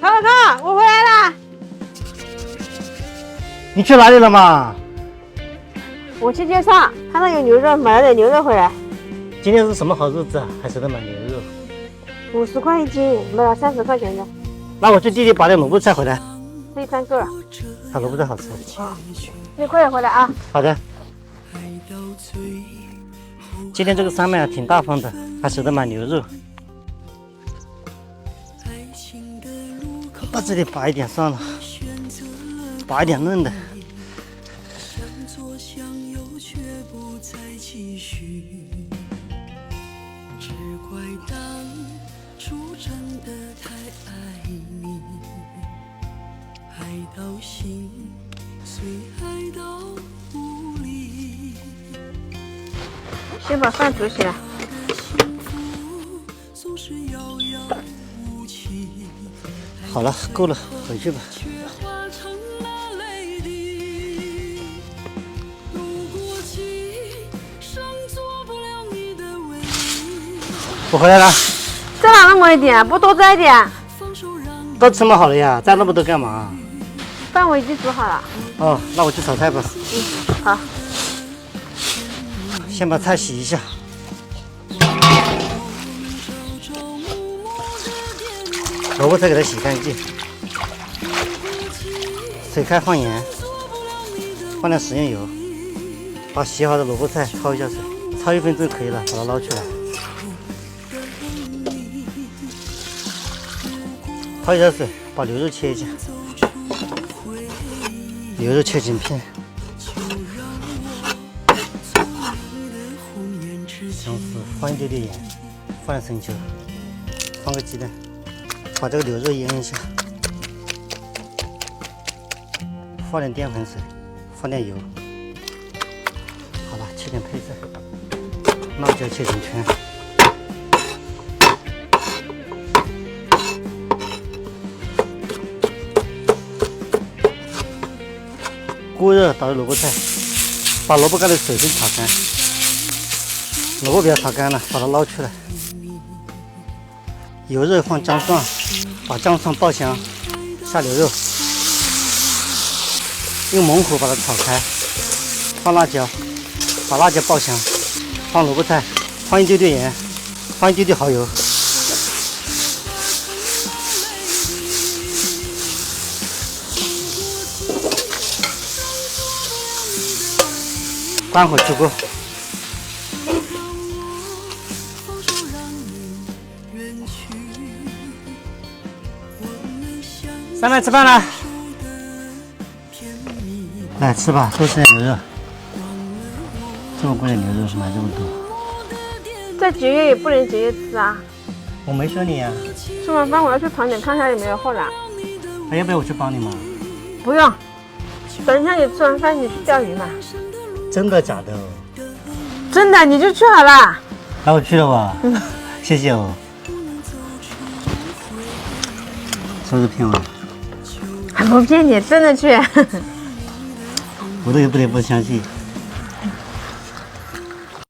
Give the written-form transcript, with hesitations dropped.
康康，我回来啦！你去哪里了嘛？我去街上看到有牛肉，买了点牛肉回来。今天是什么好日子啊？还舍得买牛肉50块1斤，买了30块钱的。那我去地里拔点萝卜菜回来。这一餐够了。炒萝卜菜好吃。你快点回来啊！好的。今天这个三妹啊挺大方的，还舍得买牛肉。把这里拔一点算了，拔一点嫩的。先把饭煮起来。好了，够了，回去吧。我回来了。再拿那么一点，不多摘一点？都这么好了呀，摘那么多干嘛？饭我已经煮好了。哦，那我去炒菜吧。好。先把菜洗一下。萝卜菜给它洗干净，水开放盐，放点食用油，把洗好的萝卜菜焯一下水，焯1分钟就可以了，把它捞出来。焯一下水，把牛肉切一下，牛肉切几片，姜丝，放一点点盐，放点生抽，放个鸡蛋。把这个牛肉腌一下，放点淀粉水，放点油。好了，切点配菜，辣椒切成圈。锅热，倒入萝卜菜，把萝卜干的水分炒干。萝卜不要炒干了，把它捞出来。油热放姜蒜，把姜蒜爆香，下牛肉，用猛火把它炒开，放辣椒，把辣椒爆香，放萝卜菜，放一丢丢盐，放一丢丢蚝油，关火出锅。三妹吃饭了，来吃吧，多吃点牛肉。这么贵的牛肉是买这么多？再节约也不能节约吃啊。我没说你呀。吃完饭我要去团点看一下有没有货了。还要不要我去帮你嘛？不用，等一下你吃完饭你去钓鱼嘛。真的假的？真的，你就去好了。那我去了吧？谢谢哦。说是骗我。不骗你，真的去。我都不得不相信。